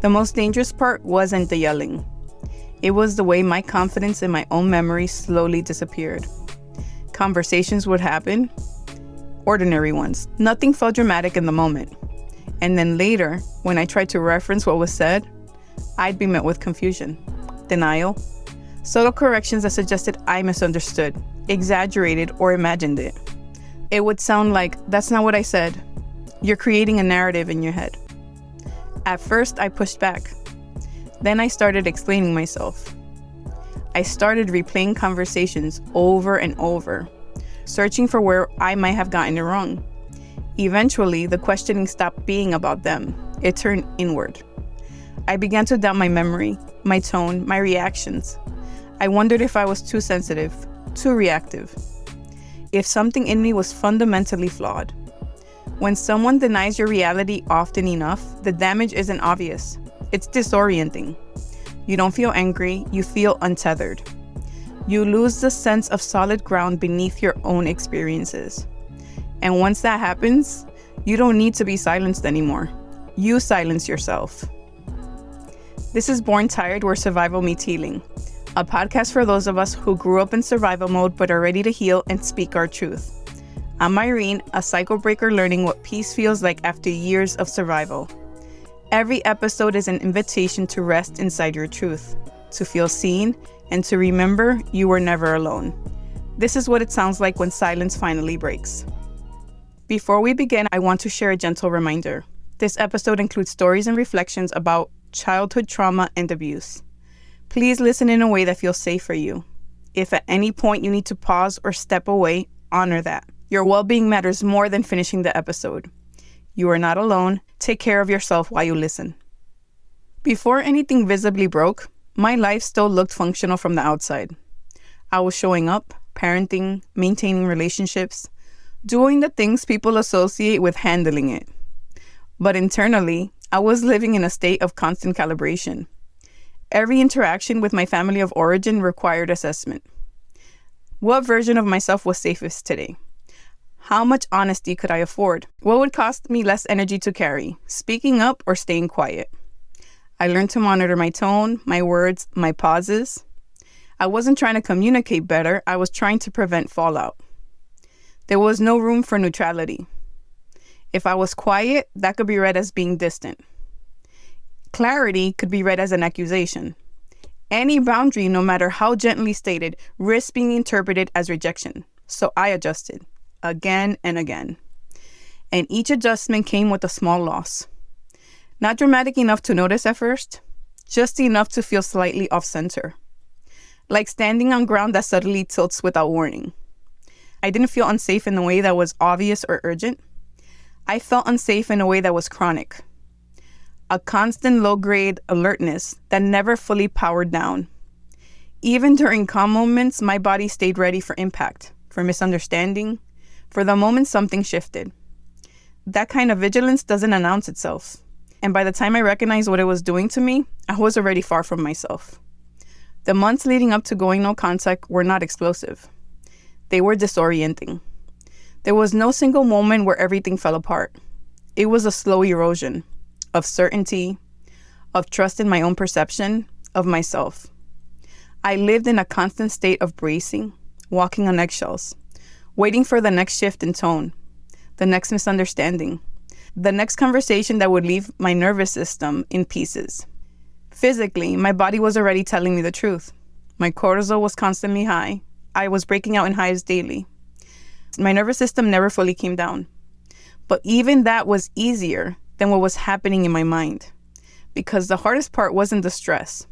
The most dangerous part wasn't the yelling. It was the way my confidence in my own memory slowly disappeared. Conversations would happen, ordinary ones. Nothing felt dramatic in the moment. And then later, when I tried to reference what was said, I'd be met with confusion, denial, subtle corrections that suggested I misunderstood, exaggerated, or imagined it. It would sound like, "That's not what I said." You're creating a narrative in your head. At first, I pushed back. Then I started explaining myself. I started replaying conversations over and over, searching for where I might have gotten it wrong. Eventually, the questioning stopped being about them. It turned inward. I began to doubt my memory, my tone, my reactions. I wondered if I was too sensitive, too reactive, if something in me was fundamentally flawed. When someone denies your reality often enough, the damage isn't obvious. It's disorienting. You don't feel angry, you feel untethered. You lose the sense of solid ground beneath your own experiences. And once that happens, you don't need to be silenced anymore. You silence yourself. This is Born Tired, where survival meets healing. A podcast for those of us who grew up in survival mode but are ready to heal and speak our truth. I'm Irene, a cycle breaker learning what peace feels like after years of survival. Every episode is an invitation to rest inside your truth, to feel seen, and to remember you were never alone. This is what it sounds like when silence finally breaks. Before we begin, I want to share a gentle reminder. This episode includes stories and reflections about childhood trauma and abuse. Please listen in a way that feels safe for you. If at any point you need to pause or step away, honor that. Your well-being matters more than finishing the episode. You are not alone. Take care of yourself while you listen. Before anything visibly broke, my life still looked functional from the outside. I was showing up, parenting, maintaining relationships, doing the things people associate with handling it. But internally, I was living in a state of constant calibration. Every interaction with my family of origin required assessment. What version of myself was safest today? How much honesty could I afford? What would cost me less energy to carry, speaking up or staying quiet? I learned to monitor my tone, my words, my pauses. I wasn't trying to communicate better, I was trying to prevent fallout. There was no room for neutrality. If I was quiet, that could be read as being distant. Clarity could be read as an accusation. Any boundary, no matter how gently stated, risks being interpreted as rejection. So I adjusted. Again and again. And each adjustment came with a small loss. Not dramatic enough to notice at first, just enough to feel slightly off-center. Like standing on ground that suddenly tilts without warning. I didn't feel unsafe in a way that was obvious or urgent. I felt unsafe in a way that was chronic. A constant low-grade alertness that never fully powered down. Even during calm moments, my body stayed ready for impact, for misunderstanding, for the moment something shifted. That kind of vigilance doesn't announce itself. And by the time I recognized what it was doing to me, I was already far from myself. The months leading up to going no contact were not explosive. They were disorienting. There was no single moment where everything fell apart. It was a slow erosion of certainty, of trust in my own perception, of myself. I lived in a constant state of bracing, walking on eggshells, waiting for the next shift in tone, the next misunderstanding, the next conversation that would leave my nervous system in pieces. Physically, my body was already telling me the truth. My cortisol was constantly high. I was breaking out in hives daily. My nervous system never fully came down. But even that was easier than what was happening in my mind, because the hardest part wasn't the stress.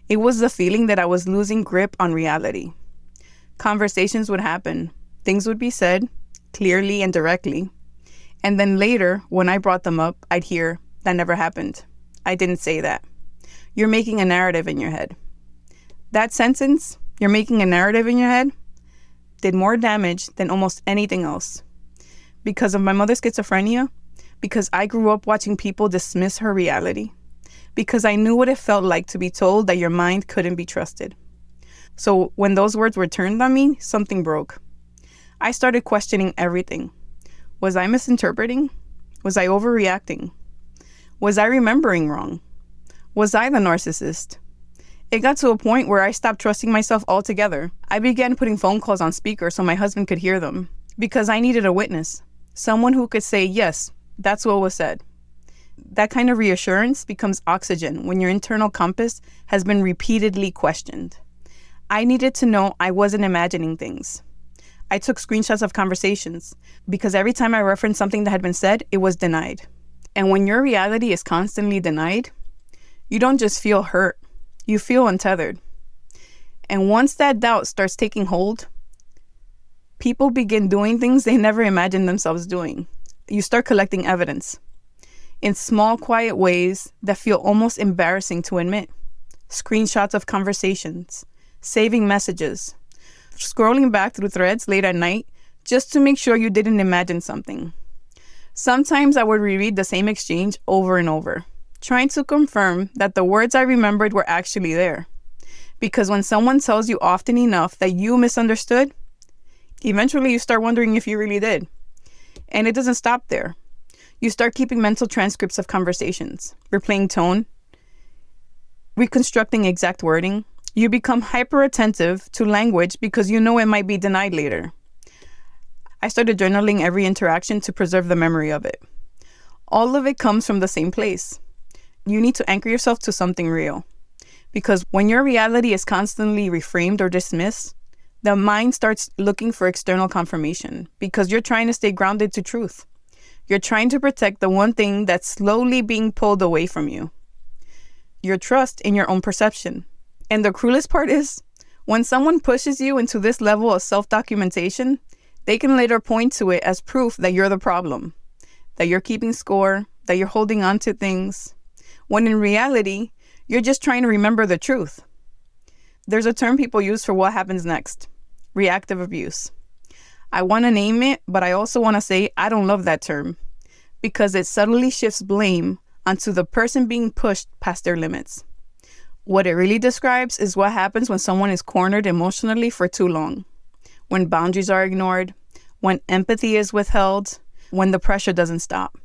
It was the feeling that I was losing grip on reality. Conversations would happen. Things would be said, clearly and directly. And then later, when I brought them up, I'd hear, "That never happened. I didn't say that. You're making a narrative in your head." That sentence, "you're making a narrative in your head," did more damage than almost anything else. Because of my mother's schizophrenia, because I grew up watching people dismiss her reality, because I knew what it felt like to be told that your mind couldn't be trusted. So when those words were turned on me, something broke. I started questioning everything. Was I misinterpreting? Was I overreacting? Was I remembering wrong? Was I the narcissist? It got to a point where I stopped trusting myself altogether. I began putting phone calls on speaker so my husband could hear them because I needed a witness, someone who could say, yes, that's what was said. That kind of reassurance becomes oxygen when your internal compass has been repeatedly questioned. I needed to know I wasn't imagining things. I took screenshots of conversations because every time I referenced something that had been said, it was denied. And when your reality is constantly denied, you don't just feel hurt, you feel untethered. And once that doubt starts taking hold, people begin doing things they never imagined themselves doing. You start collecting evidence in small, quiet ways that feel almost embarrassing to admit. Screenshots of conversations, saving messages, scrolling back through threads late at night just to make sure you didn't imagine something. Sometimes I would reread the same exchange over and over, trying to confirm that the words I remembered were actually there. Because when someone tells you often enough that you misunderstood, eventually you start wondering if you really did. And it doesn't stop there. You start keeping mental transcripts of conversations, replaying tone, reconstructing exact wording. You become hyper attentive to language because you know it might be denied later. I started journaling every interaction to preserve the memory of it. All of it comes from the same place. You need to anchor yourself to something real. Because when your reality is constantly reframed or dismissed, the mind starts looking for external confirmation because you're trying to stay grounded to truth. You're trying to protect the one thing that's slowly being pulled away from you. Your trust in your own perception. And the cruelest part is, when someone pushes you into this level of self-documentation, they can later point to it as proof that you're the problem, that you're keeping score, that you're holding on to things, when in reality, you're just trying to remember the truth. There's a term people use for what happens next: reactive abuse. I want to name it, but I also want to say I don't love that term because it subtly shifts blame onto the person being pushed past their limits. What it really describes is what happens when someone is cornered emotionally for too long, when boundaries are ignored, when empathy is withheld, when the pressure doesn't stop.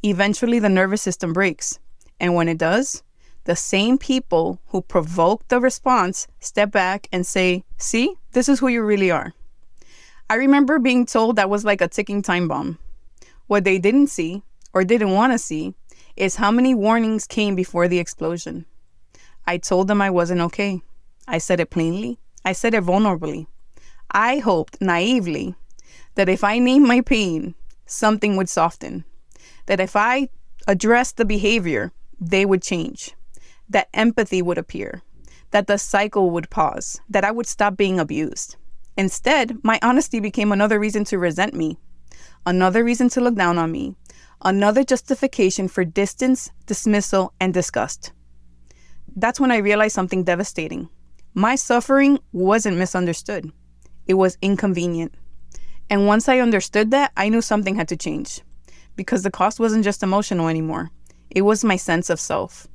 Eventually, the nervous system breaks. And when it does, the same people who provoke the response step back and say, see, this is who you really are. I remember being told that was like a ticking time bomb. What they didn't see, or didn't want to see, is how many warnings came before the explosion. I told them I wasn't okay. I said it plainly. I said it vulnerably. I hoped naively that if I named my pain, something would soften. That if I addressed the behavior, they would change. That empathy would appear. That the cycle would pause. That I would stop being abused. Instead, my honesty became another reason to resent me. Another reason to look down on me. Another justification for distance, dismissal, and disgust. That's when I realized something devastating. My suffering wasn't misunderstood. It was inconvenient. And once I understood that, I knew something had to change. Because the cost wasn't just emotional anymore. It was my sense of self.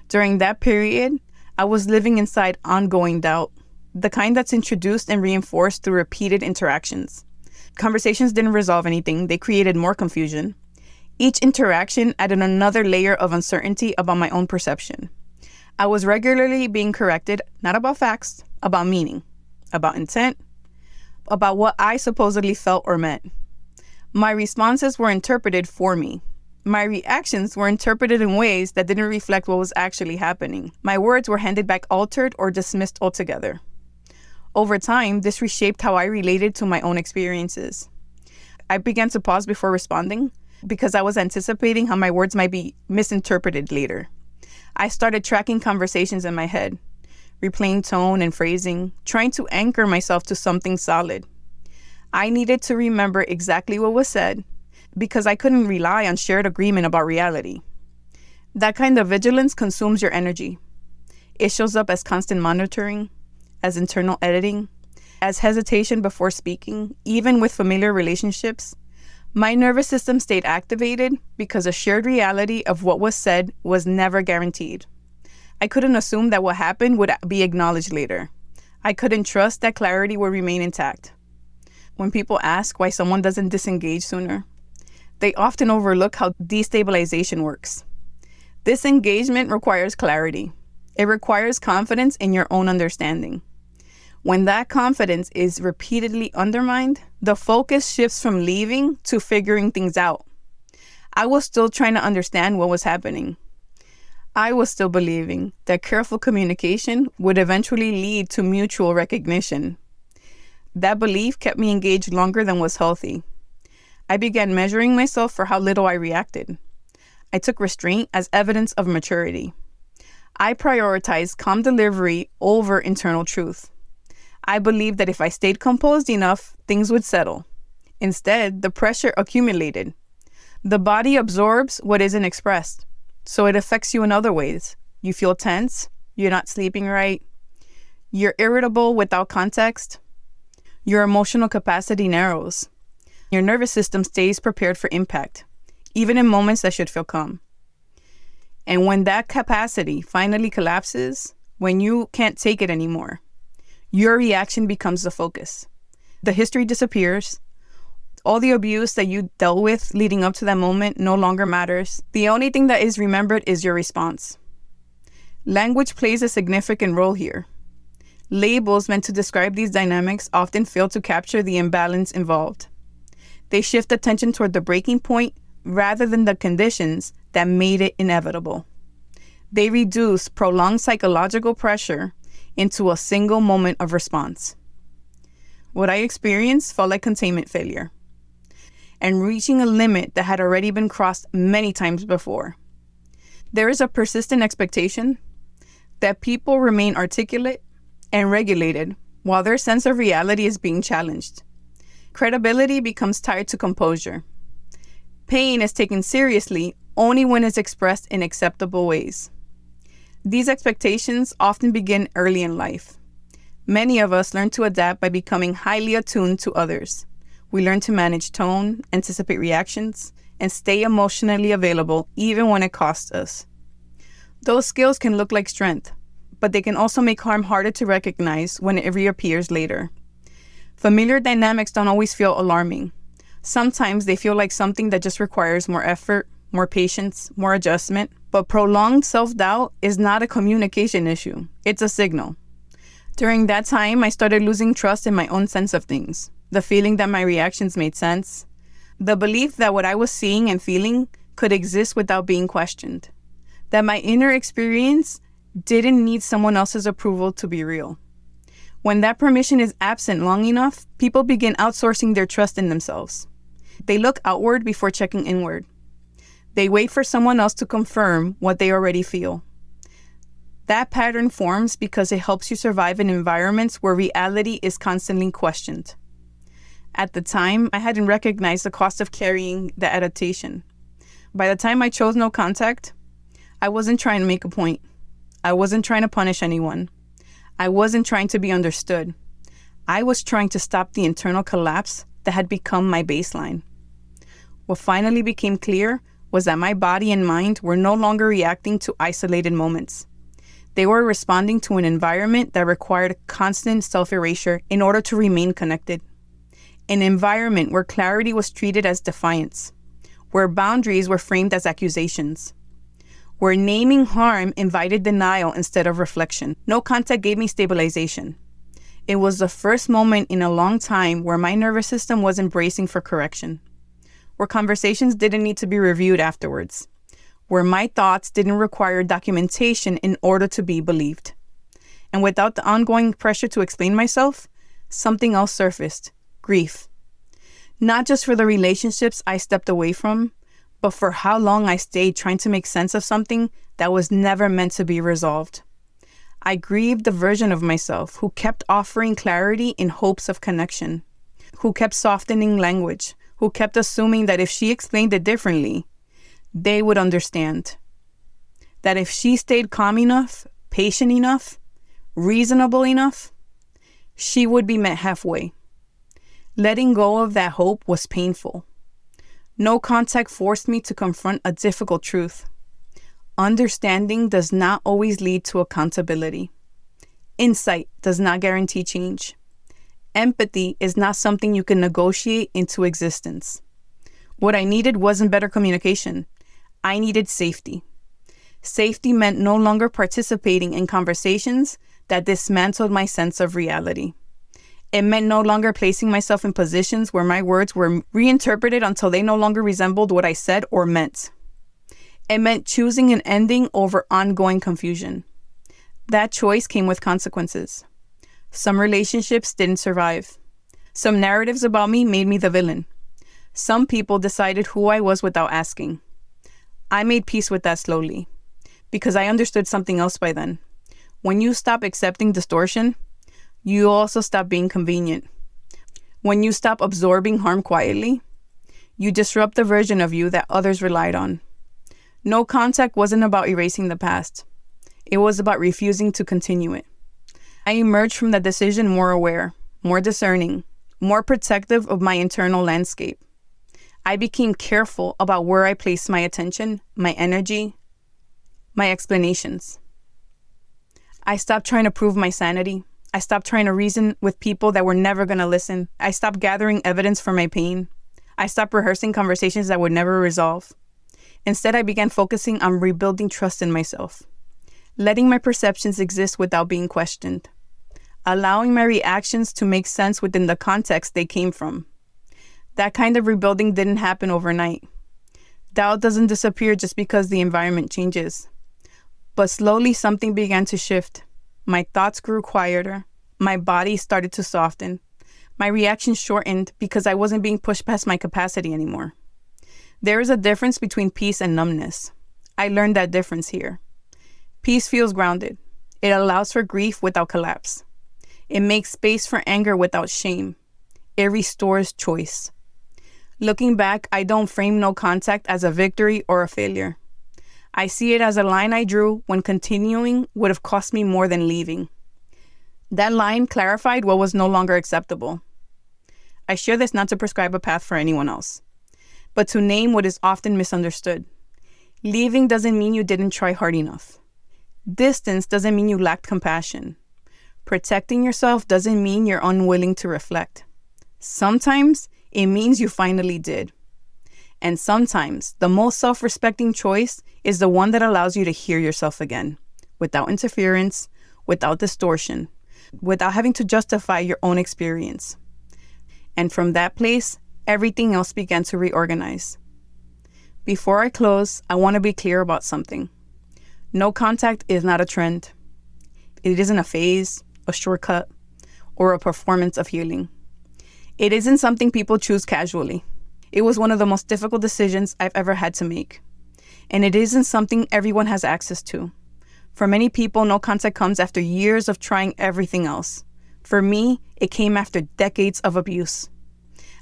During that period, I was living inside ongoing doubt. The kind that's introduced and reinforced through repeated interactions. Conversations didn't resolve anything. They created more confusion. Each interaction added another layer of uncertainty about my own perception. I was regularly being corrected, not about facts, about meaning, about intent, about what I supposedly felt or meant. My responses were interpreted for me. My reactions were interpreted in ways that didn't reflect what was actually happening. My words were handed back altered or dismissed altogether. Over time, this reshaped how I related to my own experiences. I began to pause before responding because I was anticipating how my words might be misinterpreted later. I started tracking conversations in my head, replaying tone and phrasing, trying to anchor myself to something solid. I needed to remember exactly what was said because I couldn't rely on shared agreement about reality. That kind of vigilance consumes your energy. It shows up as constant monitoring, as internal editing, as hesitation before speaking, even with familiar relationships. My nervous system stayed activated because a shared reality of what was said was never guaranteed. I couldn't assume that what happened would be acknowledged later. I couldn't trust that clarity would remain intact. When people ask why someone doesn't disengage sooner, they often overlook how destabilization works. This engagement requires clarity. It requires confidence in your own understanding. When that confidence is repeatedly undermined, the focus shifts from leaving to figuring things out. I was still trying to understand what was happening. I was still believing that careful communication would eventually lead to mutual recognition. That belief kept me engaged longer than was healthy. I began measuring myself for how little I reacted. I took restraint as evidence of maturity. I prioritized calm delivery over internal truth. I believed that if I stayed composed enough, things would settle. Instead, the pressure accumulated. The body absorbs what isn't expressed, so it affects you in other ways. You feel tense, you're not sleeping right, you're irritable without context, your emotional capacity narrows, your nervous system stays prepared for impact, even in moments that should feel calm. And when that capacity finally collapses, when you can't take it anymore, your reaction becomes the focus. The history disappears. All the abuse that you dealt with leading up to that moment no longer matters. The only thing that is remembered is your response. Language plays a significant role here. Labels meant to describe these dynamics often fail to capture the imbalance involved. They shift attention toward the breaking point rather than the conditions that made it inevitable. They reduce prolonged psychological pressure into a single moment of response. What I experienced felt like containment failure and reaching a limit that had already been crossed many times before. There is a persistent expectation that people remain articulate and regulated while their sense of reality is being challenged. Credibility becomes tied to composure. Pain is taken seriously only when it's expressed in acceptable ways. These expectations often begin early in life. Many of us learn to adapt by becoming highly attuned to others. We learn to manage tone, anticipate reactions, and stay emotionally available even when it costs us. Those skills can look like strength, but they can also make harm harder to recognize when it reappears later. Familiar dynamics don't always feel alarming. Sometimes they feel like something that just requires more effort, more patience, more adjustment. But prolonged self-doubt is not a communication issue. It's a signal. During that time, I started losing trust in my own sense of things. The feeling that my reactions made sense. The belief that what I was seeing and feeling could exist without being questioned. That my inner experience didn't need someone else's approval to be real. When that permission is absent long enough, people begin outsourcing their trust in themselves. They look outward before checking inward. They wait for someone else to confirm what they already feel. That pattern forms because it helps you survive in environments where reality is constantly questioned. At the time, I hadn't recognized the cost of carrying the adaptation. By the time I chose no contact, I wasn't trying to make a point. I wasn't trying to punish anyone. I wasn't trying to be understood. I was trying to stop the internal collapse that had become my baseline. What finally became clear was that my body and mind were no longer reacting to isolated moments. They were responding to an environment that required constant self-erasure in order to remain connected. An environment where clarity was treated as defiance, where boundaries were framed as accusations, where naming harm invited denial instead of reflection. No contact gave me stabilization. It was the first moment in a long time where my nervous system wasn't bracing for correction, where conversations didn't need to be reviewed afterwards, where my thoughts didn't require documentation in order to be believed. And without the ongoing pressure to explain myself, something else surfaced: grief. Not just for the relationships I stepped away from, but for how long I stayed trying to make sense of something that was never meant to be resolved. I grieved the version of myself who kept offering clarity in hopes of connection, who kept softening language, who kept assuming that if she explained it differently, they would understand. That if she stayed calm enough, patient enough, reasonable enough, she would be met halfway. Letting go of that hope was painful. No contact forced me to confront a difficult truth. Understanding does not always lead to accountability. Insight does not guarantee change. Empathy is not something you can negotiate into existence. What I needed wasn't better communication. I needed safety. Safety meant no longer participating in conversations that dismantled my sense of reality. It meant no longer placing myself in positions where my words were reinterpreted until they no longer resembled what I said or meant. It meant choosing an ending over ongoing confusion. That choice came with consequences. Some relationships didn't survive. Some narratives about me made me the villain. Some people decided who I was without asking. I made peace with that slowly, because I understood something else by then. When you stop accepting distortion, you also stop being convenient. When you stop absorbing harm quietly, you disrupt the version of you that others relied on. No contact wasn't about erasing the past. It was about refusing to continue it. I emerged from that decision more aware, more discerning, more protective of my internal landscape. I became careful about where I placed my attention, my energy, my explanations. I stopped trying to prove my sanity. I stopped trying to reason with people that were never going to listen. I stopped gathering evidence for my pain. I stopped rehearsing conversations that would never resolve. Instead, I began focusing on rebuilding trust in myself, letting my perceptions exist without being questioned, allowing my reactions to make sense within the context they came from. That kind of rebuilding didn't happen overnight. Doubt doesn't disappear just because the environment changes. But slowly something began to shift. My thoughts grew quieter. My body started to soften. My reactions shortened because I wasn't being pushed past my capacity anymore. There is a difference between peace and numbness. I learned that difference here. Peace feels grounded. It allows for grief without collapse. It makes space for anger without shame. It restores choice. Looking back, I don't frame no contact as a victory or a failure. I see it as a line I drew when continuing would have cost me more than leaving. That line clarified what was no longer acceptable. I share this not to prescribe a path for anyone else, but to name what is often misunderstood. Leaving doesn't mean you didn't try hard enough. Distance doesn't mean you lacked compassion. Protecting yourself doesn't mean you're unwilling to reflect. Sometimes it means you finally did. And sometimes the most self-respecting choice is the one that allows you to hear yourself again, without interference, without distortion, without having to justify your own experience. And from that place, everything else began to reorganize. Before I close, I want to be clear about something. No contact is not a trend. It isn't a phase, a shortcut, or a performance of healing. It isn't something people choose casually. It was one of the most difficult decisions I've ever had to make. And it isn't something everyone has access to. For many people, no contact comes after years of trying everything else. For me, it came after decades of abuse.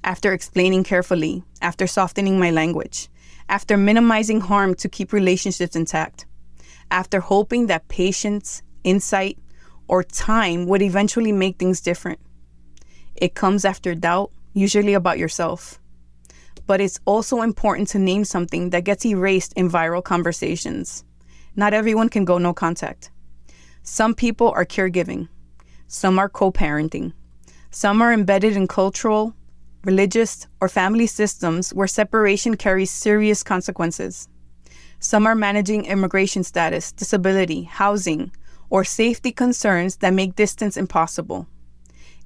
After explaining carefully, after softening my language, after minimizing harm to keep relationships intact, after hoping that patience, insight, or time would eventually make things different. It comes after doubt, usually about yourself. But it's also important to name something that gets erased in viral conversations. Not everyone can go no contact. Some people are caregiving. Some are co-parenting. Some are embedded in cultural, religious, or family systems where separation carries serious consequences. Some are managing immigration status, disability, housing, or safety concerns that make distance impossible.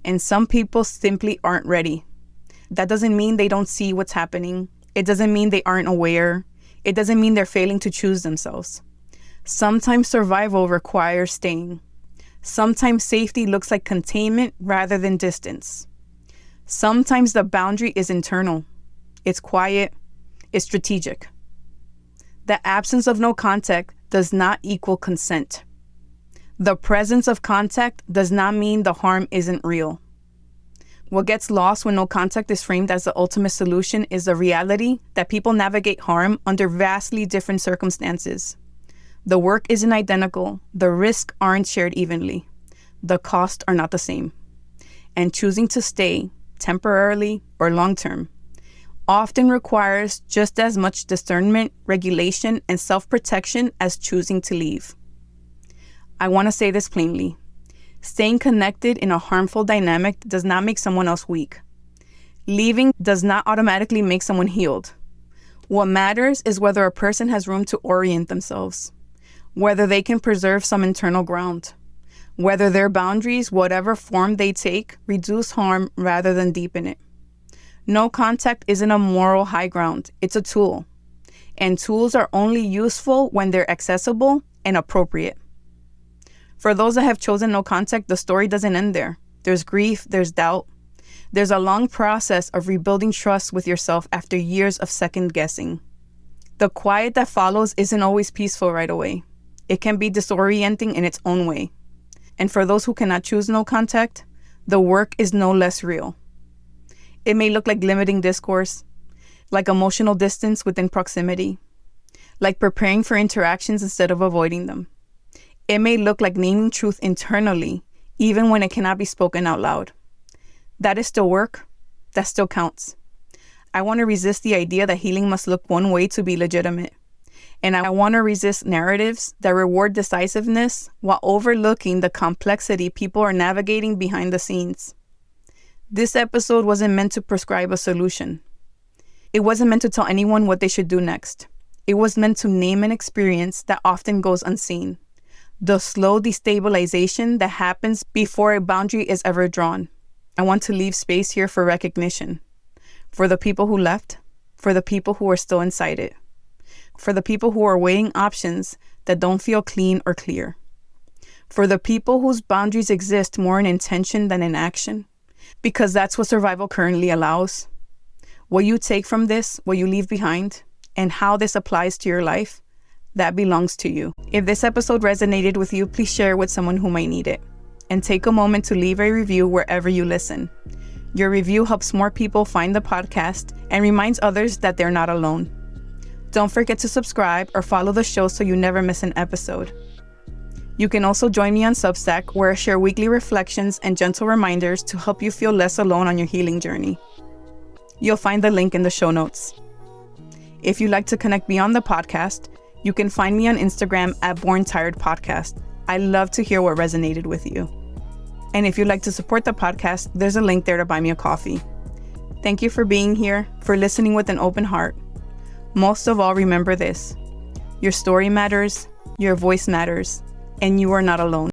And some people simply aren't ready. That doesn't mean they don't see what's happening. It doesn't mean they aren't aware. It doesn't mean they're failing to choose themselves. Sometimes survival requires staying. Sometimes safety looks like containment rather than distance. Sometimes the boundary is internal. It's quiet. It's strategic. The absence of no contact does not equal consent. The presence of contact does not mean the harm isn't real. What gets lost when no contact is framed as the ultimate solution is the reality that people navigate harm under vastly different circumstances. The work isn't identical. The risks aren't shared evenly. The costs are not the same. And choosing to stay, temporarily or long-term, often requires just as much discernment, regulation, and self-protection as choosing to leave. I want to say this plainly. Staying connected in a harmful dynamic does not make someone else weak. Leaving does not automatically make someone healed. What matters is whether a person has room to orient themselves, whether they can preserve some internal ground, whether their boundaries, whatever form they take, reduce harm rather than deepen it. No contact isn't a moral high ground, it's a tool. And tools are only useful when they're accessible and appropriate. For those that have chosen no contact, the story doesn't end there. There's grief, there's doubt. There's a long process of rebuilding trust with yourself after years of second guessing. The quiet that follows isn't always peaceful right away. It can be disorienting in its own way. And for those who cannot choose no contact, the work is no less real. It may look like limiting discourse, like emotional distance within proximity, like preparing for interactions instead of avoiding them. It may look like naming truth internally, even when it cannot be spoken out loud. That is still work. That still counts. I want to resist the idea that healing must look one way to be legitimate. And I want to resist narratives that reward decisiveness while overlooking the complexity people are navigating behind the scenes. This episode wasn't meant to prescribe a solution. It wasn't meant to tell anyone what they should do next. It was meant to name an experience that often goes unseen. The slow destabilization that happens before a boundary is ever drawn. I want to leave space here for recognition. For the people who left, for the people who are still inside it, for the people who are weighing options that don't feel clean or clear, for the people whose boundaries exist more in intention than in action, because that's what survival currently allows. What you take from this, what you leave behind, and how this applies to your life, that belongs to you. If this episode resonated with you, please share it with someone who might need it. And take a moment to leave a review wherever you listen. Your review helps more people find the podcast and reminds others that they're not alone. Don't forget to subscribe or follow the show so you never miss an episode. You can also join me on Substack, where I share weekly reflections and gentle reminders to help you feel less alone on your healing journey. You'll find the link in the show notes. If you'd like to connect beyond the podcast, you can find me on Instagram at Born Tired Podcast. I love to hear what resonated with you. And if you'd like to support the podcast, there's a link there to buy me a coffee. Thank you for being here, for listening with an open heart. Most of all, remember this: your story matters, your voice matters, and you are not alone.